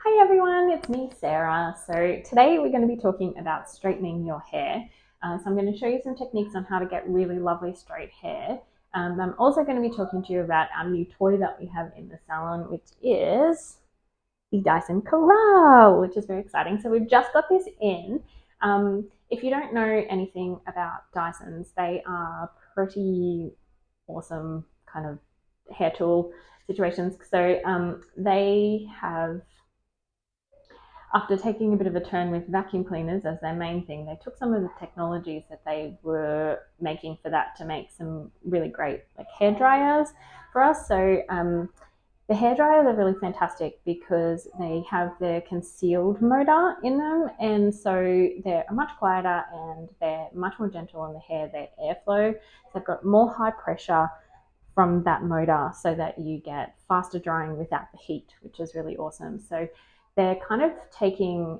Hi everyone, it's me Sarah. So today we're going to be talking about straightening your hair. So I'm going to show you some techniques on how to get really lovely straight hair. I'm also going to be talking to you about our new toy that we have in the salon, which is the Dyson Corrale, which is very exciting. So we've just got this in. If you don't know anything about Dysons, they are pretty awesome kind of hair tool situations. So they have, after taking a bit of a turn with vacuum cleaners as their main thing, they took some of the technologies that they were making for that to make some really great like hair dryers for us. So the hair dryers are really fantastic because they have the concealed motor in them, and so they're much quieter and they're much more gentle on the hair. Their airflow, so they've got more high pressure from that motor so that you get faster drying without the heat, which is really awesome. So they're kind of taking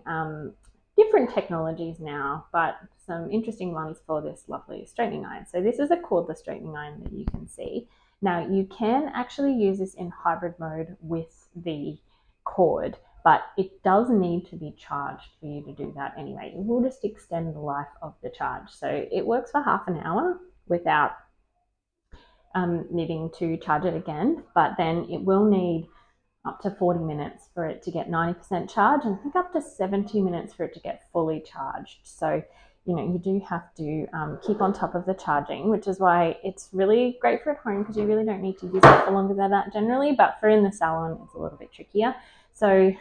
different technologies now, but some interesting ones for this lovely straightening iron. So this is a cordless straightening iron that you can see. Now you can actually use this in hybrid mode with the cord, but it does need to be charged for you to do that anyway. It will just extend the life of the charge. So it works for half an hour without needing to charge it again, but then it will need up to 40 minutes for it to get 90% charge, and I think up to 70 minutes for it to get fully charged. So, you do have to keep on top of the charging, which is why it's really great for at home because you really don't need to use it for longer than that generally, but for in the salon, it's a little bit trickier. So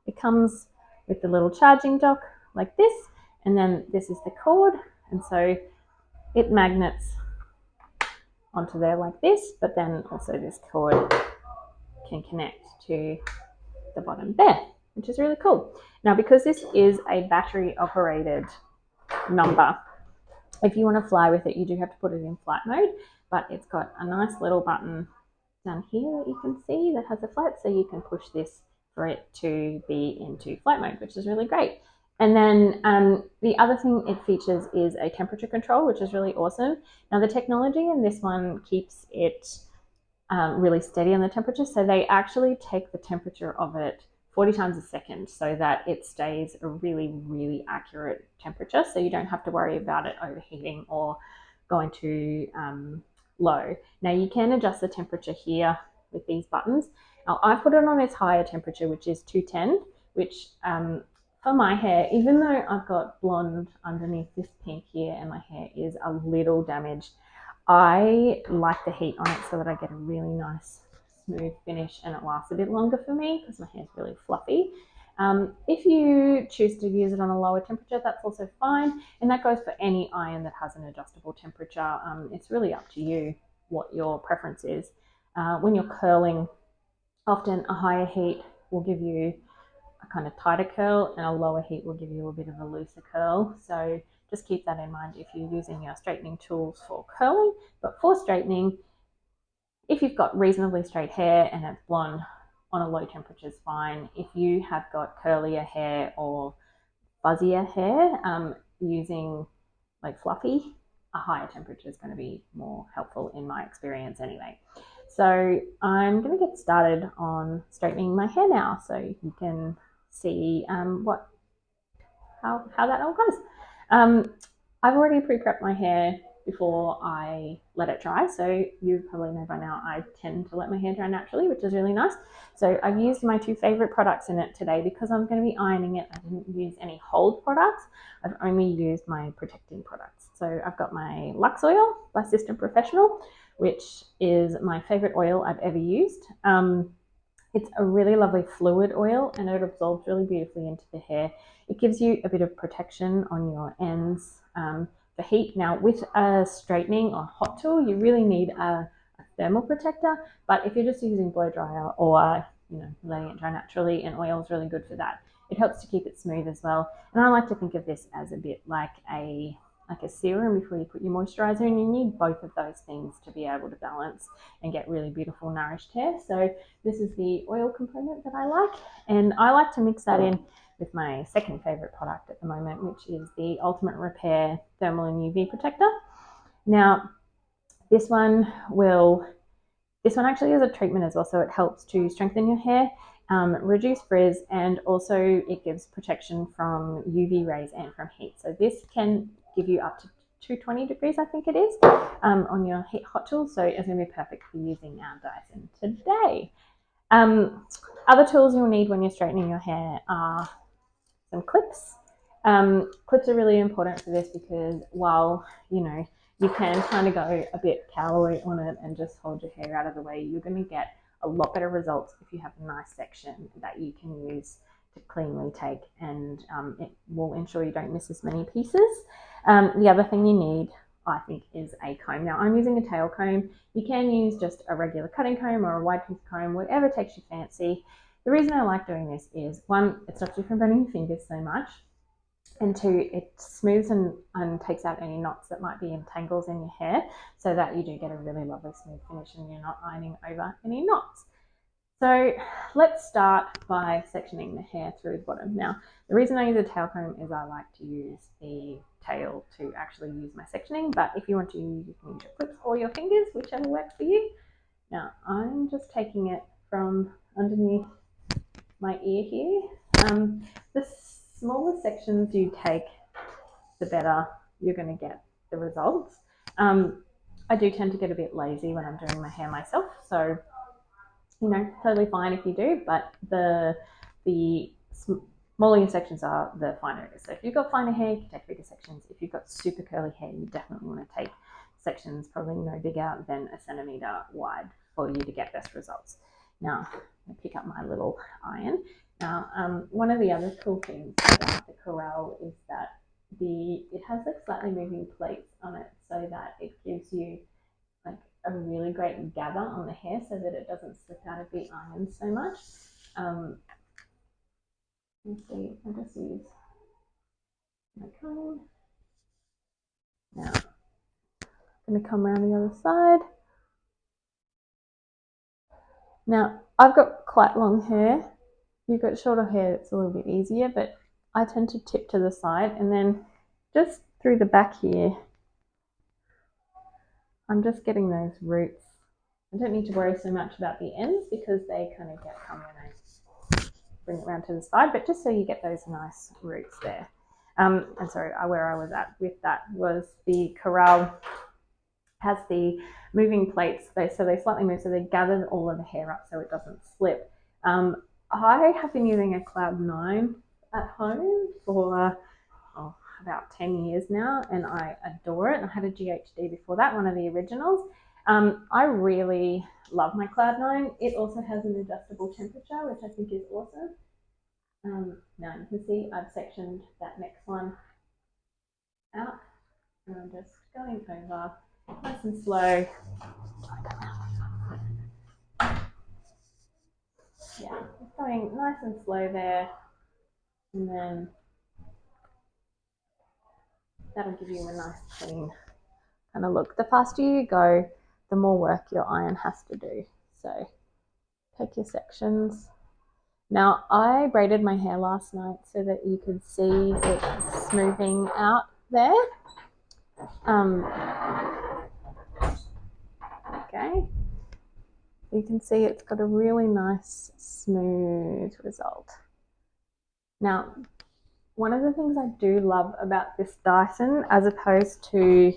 it comes with the little charging dock like this, and then this is the cord, and so it magnets onto there like this, but then also this cord can connect to the bottom there, which is really cool. Now, because this is a battery operated number, if you want to fly with it, you do have to put it in flight mode, but it's got a nice little button down here that you can see that has a flight, so you can push this for it to be into flight mode, which is really great. And then the other thing it features is a temperature control, which is really awesome. Now the technology in this one keeps it really steady on the temperature. So they actually take the temperature of it 40 times a second so that it stays a really, really accurate temperature. So you don't have to worry about it overheating or going too low. Now you can adjust the temperature here with these buttons. Now I put it on its higher temperature, which is 210, which for my hair, even though I've got blonde underneath this pink here and my hair is a little damaged, I like the heat on it so that I get a really nice smooth finish and it lasts a bit longer for me because my hair is really fluffy. If you choose to use it on a lower temperature, that's also fine, and that goes for any iron that has an adjustable temperature. It's really up to you what your preference is. When you're curling, often a higher heat will give you a kind of tighter curl and a lower heat will give you a bit of a looser curl. So just keep that in mind if you're using your straightening tools for curling. But for straightening, if you've got reasonably straight hair and it's blonde, on a low temperature is fine. If you have got curlier hair or fuzzier hair, using like fluffy, a higher temperature is going to be more helpful in my experience anyway. So I'm going to get started on straightening my hair now so you can see how that all goes. I've already pre-prepped my hair before I let it dry, so you probably know by now I tend to let my hair dry naturally, which is really nice. So I've used my two favorite products in it today because I'm going to be ironing it. I didn't use any hold products. I've only used my protecting products. So I've got my Lux oil by System Professional, which is my favorite oil I've ever used. It's a really lovely fluid oil and it absorbs really beautifully into the hair. It gives you a bit of protection on your ends for heat. Now with a straightening or hot tool, you really need a thermal protector, but if you're just using blow dryer or letting it dry naturally, and oil is really good for that. It helps to keep it smooth as well. And I like to think of this as a bit like a serum before you put your moisturizer in. You need both of those things to be able to balance and get really beautiful nourished hair. So this is the oil component that I like, and I like to mix that in with my second favorite product at the moment, which is the Ultimate Repair Thermal and UV Protector. Now this one actually is a treatment as well, so it helps to strengthen your hair. reduce frizz, and also it gives protection from UV rays and from heat. So this can give you up to 220 degrees, I think it is, on your hot tools. So it's going to be perfect for using our Dyson today. Other tools you'll need when you're straightening your hair are some clips. Clips are really important for this because while, you can kind of go a bit calorie on it and just hold your hair out of the way, you're going to get a lot better results if you have a nice section that you can use to cleanly take, and it will ensure you don't miss as many pieces. The other thing you need, I think, is a comb. Now I'm using a tail comb. You can use just a regular cutting comb or a wide tooth comb, whatever takes your fancy. The reason I like doing this is, one, it stops you from burning your fingers so much, and two, it smooths and takes out any knots that might be in tangles in your hair, so that you do get a really lovely smooth finish and you're not ironing over any knots. So let's start by sectioning the hair through the bottom. Now, the reason I use a tail comb is I like to use the tail to actually use my sectioning, but if you want to, you can use your clips or your fingers, whichever works for you. Now, I'm just taking it from underneath my ear here. The smaller sections you take, the better you're going to get the results. I do tend to get a bit lazy when I'm doing my hair myself, so totally fine if you do, but the smaller your sections are, the finer it is. So if you've got finer hair, you can take bigger sections. If you've got super curly hair, you definitely want to take sections probably no bigger than 1 centimeter wide for you to get best results. Now, I pick up my little iron. Now, one of the other cool things about the Corrale is that it has like slightly moving plates on it, so that it gives you like a really great gather on the hair, so that it doesn't slip out of the iron so much. Let's see, I'll just use my comb. Now, I'm going to come around the other side. Now, I've got quite long hair. You've got shorter hair, it's a little bit easier, but I tend to tip to the side, and then just through the back here, I'm just getting those roots. I don't need to worry so much about the ends because they kind of get come when I bring it around to the side, but just so you get those nice roots there. And sorry, where I was at with that was the Corrale has the moving plates, so they slightly move, so they gather all of the hair up so it doesn't slip. I have been using a Cloud 9 at home for about 10 years now, and I adore it. I had a GHD before that, one of the originals. I really love my Cloud 9. It also has an adjustable temperature, which I think is awesome. Now you can see I've sectioned that next one out, and I'm just going over nice and slow. Yeah, just going nice and slow there, and then that'll give you a nice clean kind of look. The faster you go, the more work your iron has to do. So take your sections. Now, I braided my hair last night so that you could see it smoothing out there. Okay. You can see it's got a really nice smooth result. Now, one of the things I do love about this Dyson, as opposed to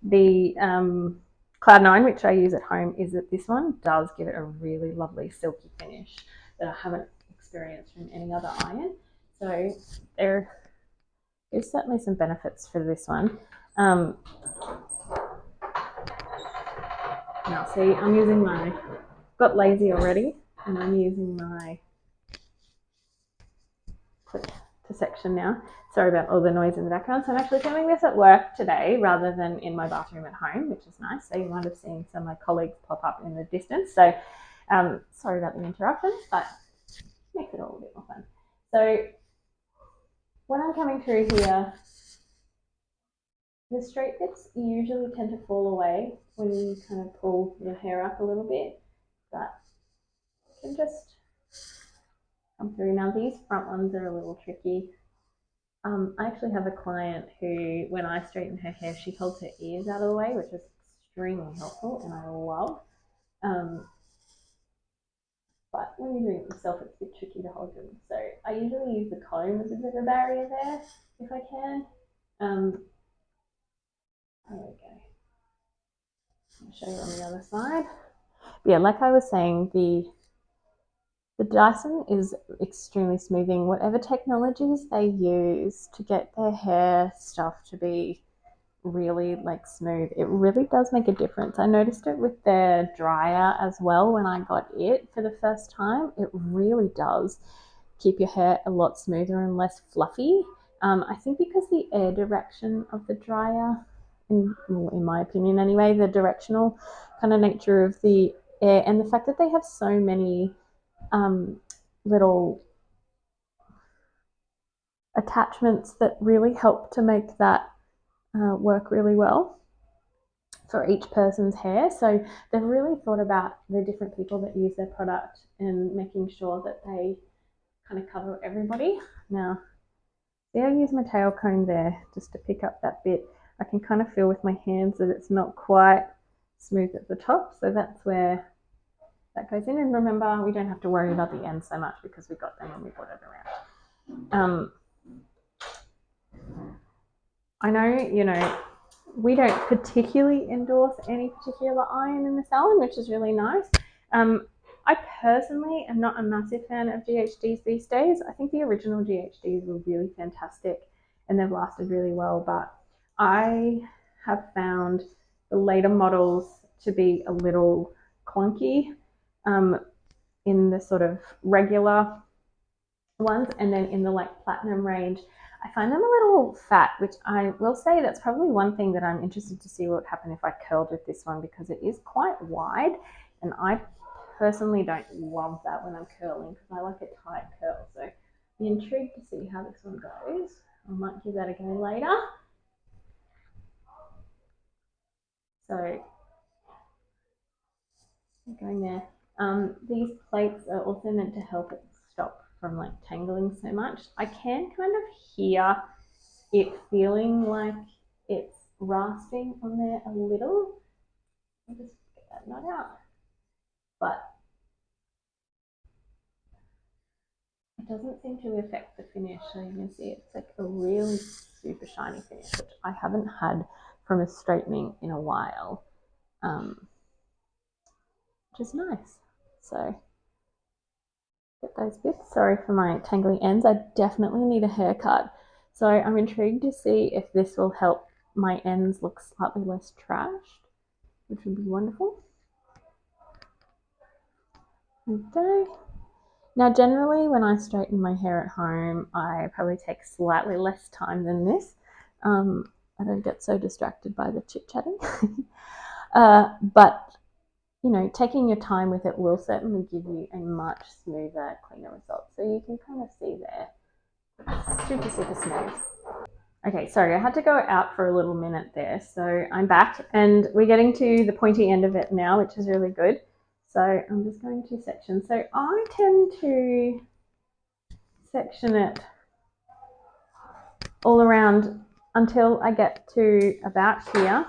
the Cloud 9, which I use at home, is that this one does give it a really lovely silky finish that I haven't experienced from any other iron. So there is certainly some benefits for this one. Now see, I'm using got lazy already, and I'm using my clip to section now. Sorry about all the noise in the background. So I'm actually filming this at work today rather than in my bathroom at home, which is nice. So you might have seen some of my colleagues pop up in the distance. So sorry about the interruptions, but makes it all a bit more fun. So when I'm coming through here, the straight bits usually tend to fall away when you kind of pull your hair up a little bit, but you can just come through. Now these front ones are a little tricky. I actually have a client who, when I straighten her hair, she holds her ears out of the way, which is extremely helpful and I love. But when you're doing it yourself, it's a bit tricky to hold them. So I usually use the comb as a bit of a barrier there if I can. There we go. I'll show you on the other side. But yeah, like I was saying, the Dyson is extremely smoothing. Whatever technologies they use to get their hair stuff to be really like smooth, it really does make a difference. I noticed it with their dryer as well when I got it for the first time. It really does keep your hair a lot smoother and less fluffy. I think because the air direction of the dryer, in my opinion anyway, the directional kind of nature of the air and the fact that they have so many little attachments that really help to make that work really well for each person's hair. So they've really thought about the different people that use their product and making sure that they kind of cover everybody. Now, see, I use my tail comb there just to pick up that bit. I can kind of feel with my hands that it's not quite smooth at the top, so that's where that goes in. And remember, we don't have to worry about the ends so much because we got them when we brought it around. I know, we don't particularly endorse any particular iron in the salon, which is really nice. I personally am not a massive fan of GHDs these days. I think the original GHDs were really fantastic and they've lasted really well, but I have found the later models to be a little clunky in the sort of regular ones, and then in the like platinum range I find them a little fat, which I will say that's probably one thing that I'm interested to see what would happen if I curled with this one, because it is quite wide and I personally don't love that when I'm curling because I like a tight curl. So I'm intrigued to see how this one goes. I might give that a go later. So going there. These plates are also meant to help it stop from like tangling so much. I can kind of hear it feeling like it's rasping on there a little. I'll just get that knot out. But it doesn't seem to affect the finish. So you can see it's like a really super shiny finish, which I haven't had from a straightening in a while, which is nice. So get those bits. Sorry for my tangly ends. I definitely need a haircut. So I'm intrigued to see if this will help my ends look slightly less trashed, which would be wonderful. Okay. Now, generally, when I straighten my hair at home, I probably take slightly less time than this. I don't get so distracted by the chit-chatting. But, taking your time with it will certainly give you a much smoother, cleaner result. So you can kind of see there. It's super, super smooth. Okay, sorry, I had to go out for a little minute there. So I'm back and we're getting to the pointy end of it now, which is really good. So I'm just going to section. So I tend to section it all around until I get to about here,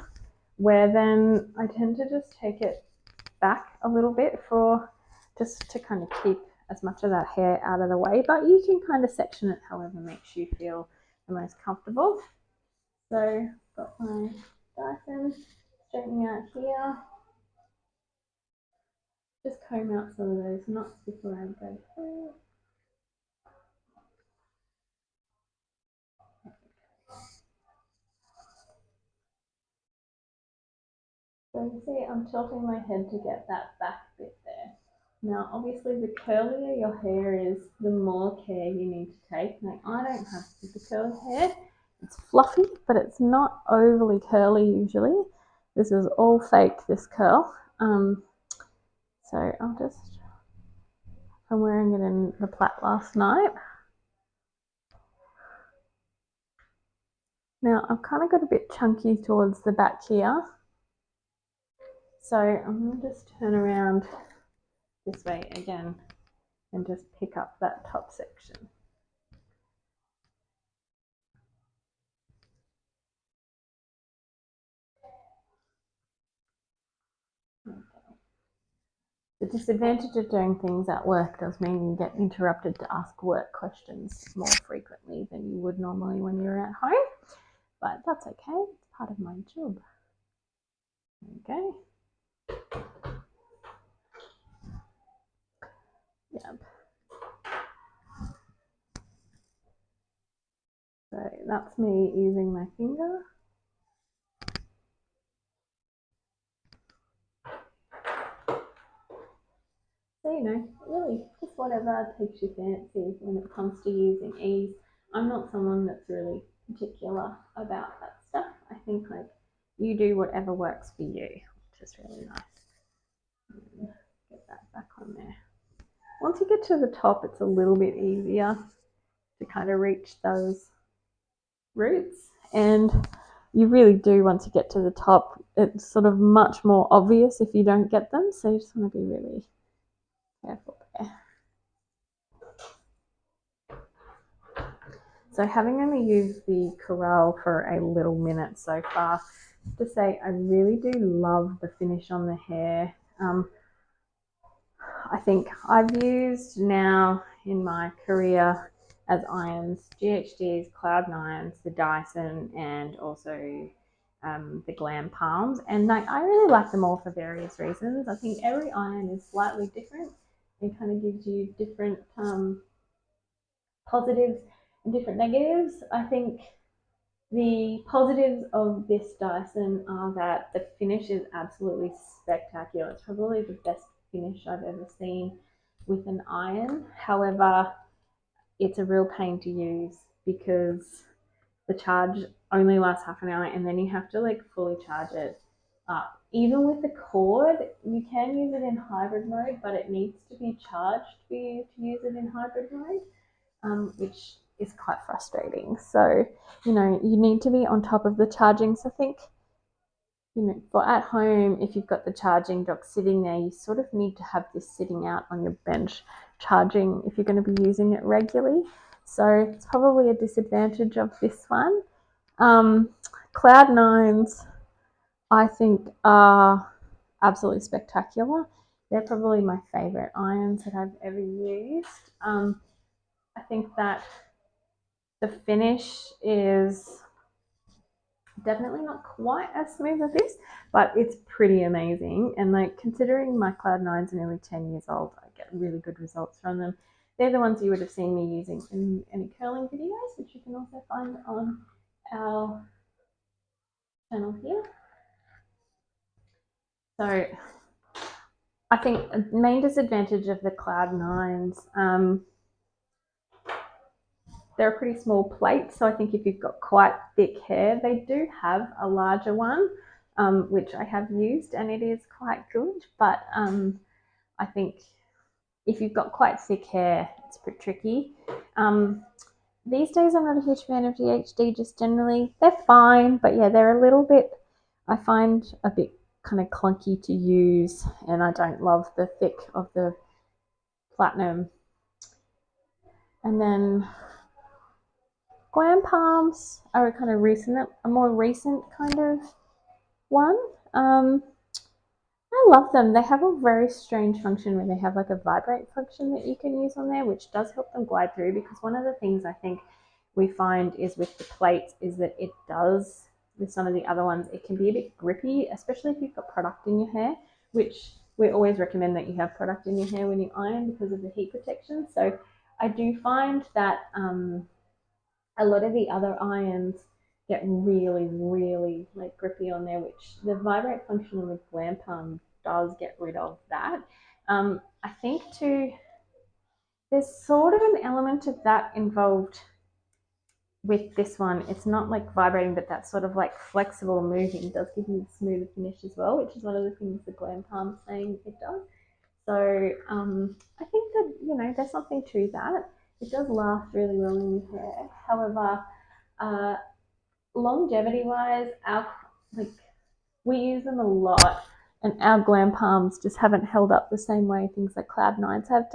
where then I tend to just take it back a little bit just to kind of keep as much of that hair out of the way. But you can kind of section it however makes you feel the most comfortable. So got my Dyson straightening out here. Just comb out some of those knots before I go through. So you see I'm tilting my head to get that back bit there. Now obviously the curlier your hair is, the more care you need to take. Now I don't have super curly hair. It's fluffy, but it's not overly curly usually. This is all fake, this curl. So I'm wearing it in the plait last night. Now I've kind of got a bit chunky towards the back here. So I'm going to just turn around this way again and just pick up that top section. Okay. The disadvantage of doing things at work does mean you get interrupted to ask work questions more frequently than you would normally when you're at home, but that's okay. It's part of my job. Okay. Yep. So that's me using my finger. So, really just whatever takes your fancy when it comes to using ease. I'm not someone that's really particular about that stuff. I think like you do whatever works for you, which is really nice. Get that back on there. Once you get to the top, it's a little bit easier to kind of reach those roots. And you really do, once you get to the top, it's sort of much more obvious if you don't get them. So you just want to be really careful there. So having only used the Corrale for a little minute so far, to say I really do love the finish on the hair. I think I've used now in my career as irons GHD's, Cloud9s, the Dyson, and also the Glam Palms, and I really like them all for various reasons. I think every iron is slightly different. It kind of gives you different positives and different negatives. I think the positives of this Dyson are that the finish is absolutely spectacular. It's probably the best finish I've ever seen with an iron. However, it's a real pain to use because the charge only lasts half an hour and then you have to like fully charge it up. Even with the cord, you can use it in hybrid mode, but it needs to be charged for you to use it in hybrid mode, which is quite frustrating. So, you need to be on top of the charging. So I think, for at home, if you've got the charging dock sitting there, you sort of need to have this sitting out on your bench charging if you're going to be using it regularly. So it's probably a disadvantage of this one. Cloud9s, I think, are absolutely spectacular. They're probably my favorite irons that I've ever used. I think that the finish is definitely not quite as smooth as this, but it's pretty amazing. And like considering my Cloud9s are nearly 10 years old, I get really good results from them. They're the ones you would have seen me using in any curling videos, which you can also find on our channel here. So I think the main disadvantage of the Cloud9s, they're a pretty small plate, so I think if you've got quite thick hair, they do have a larger one, which I have used, and it is quite good. But I think if you've got quite thick hair, it's a bit tricky. These days, I'm not a huge fan of GHD. Just generally, they're fine, but yeah, they're a little bit. I find a bit kind of clunky to use, and I don't love the thick of the platinum. And then Glam Palms are a more recent kind of one. I love them. They have a very strange function where they have like a vibrate function that you can use on there, which does help them glide through. Because one of the things I think we find is with the plates is that it does, with some of the other ones, it can be a bit grippy, especially if you've got product in your hair, which we always recommend that you have product in your hair when you iron because of the heat protection. So I do find that a lot of the other irons get really, really like grippy on there, which the vibrate function on the Glam Palm does get rid of that. I think too, there's sort of an element of that involved with this one. It's not like vibrating, but that sort of like flexible moving does give you a smoother finish as well, which is one of the things the Glam Palm's saying it does. So I think that, there's something to that. It does last really well in your hair. However, longevity wise, we use them a lot, and our Glam Palms just haven't held up the same way things like Cloud9s have.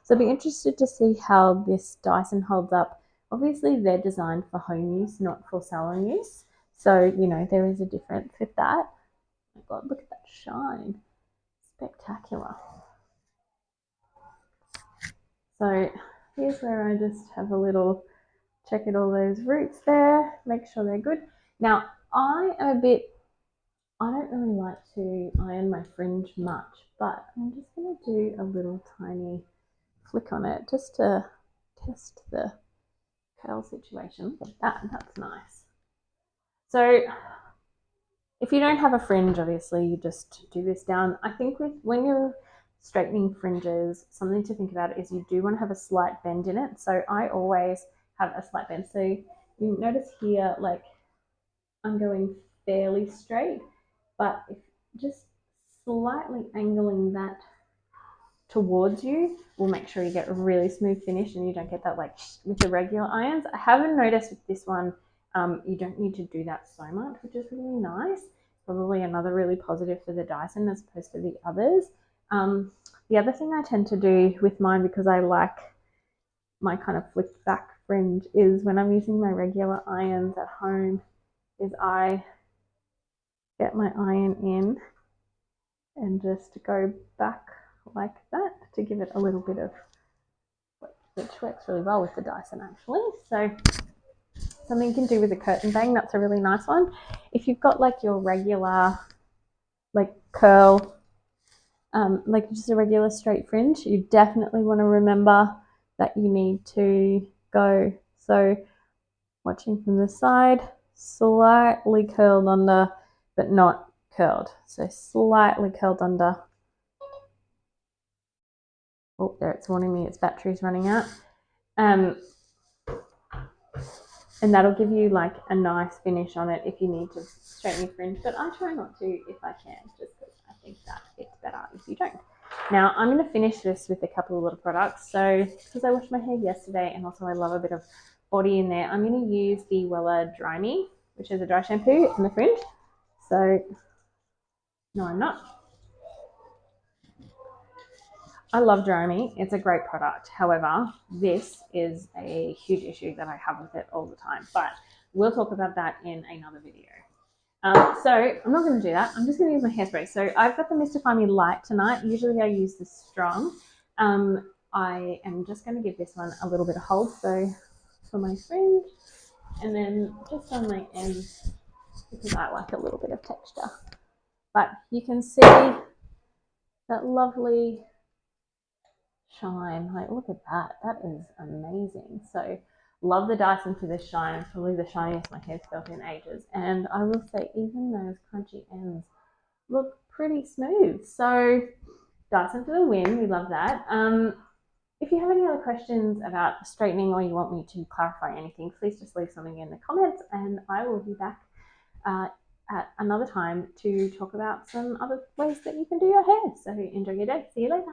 So I'd be interested to see how this Dyson holds up. Obviously, they're designed for home use, not for salon use. So, there is a difference with that. Oh my God, look at that shine. Spectacular. So here's where I just have a little check at all those roots there, make sure they're good. Now I don't really like to iron my fringe much, but I'm just going to do a little tiny flick on it just to test the curl situation. Look at that, that's nice. So if you don't have a fringe, obviously you just do this down. I think when you're straightening fringes, something to think about is you do want to have a slight bend in it. So I always have a slight bend. So you notice here, like I'm going fairly straight, but if just slightly angling that towards you will make sure you get a really smooth finish and you don't get that like with the regular irons. I haven't noticed with this one, you don't need to do that so much, which is really nice. Probably another really positive for the Dyson as opposed to the others. The other thing I tend to do with mine, because I like my kind of flicked back fringe, is when I'm using my regular irons at home, is I get my iron in and just go back like that to give it a little bit of, which works really well with the Dyson actually. So something you can do with a curtain bang, that's a really nice one. If you've got like your regular like curl, like just a regular straight fringe, you definitely want to remember that you need to go. So watching from the side, slightly curled under, but not curled. So slightly curled under. Oh, there, it's warning me its battery's running out. And that'll give you like a nice finish on it if you need to straighten your fringe. But I try not to if I can, just because I think that it's better if you don't. Now I'm going to finish this with a couple of little products. So because I washed my hair yesterday and also I love a bit of body in there, I'm going to use the Wella Dry Me, which is a dry shampoo in the fringe. So no, I'm not. I love Dry Me. It's a great product. However, this is a huge issue that I have with it all the time. But we'll talk about that in another video. So I'm not going to do that. I'm just going to use my hairspray. So I've got the Mystify Me Light tonight. Usually I use the Strong. I am just going to give this one a little bit of hold. So for my fringe, and then just on my ends, because I like a little bit of texture. But you can see that lovely shine. Like, look at that. That is amazing. So love the Dyson for this shine. It's probably the shiniest my hair's felt in ages. And I will say, even those crunchy ends look pretty smooth. So Dyson for the win. We love that. If you have any other questions about straightening or you want me to clarify anything, please just leave something in the comments and I will be back at another time to talk about some other ways that you can do your hair. So enjoy your day. See you later.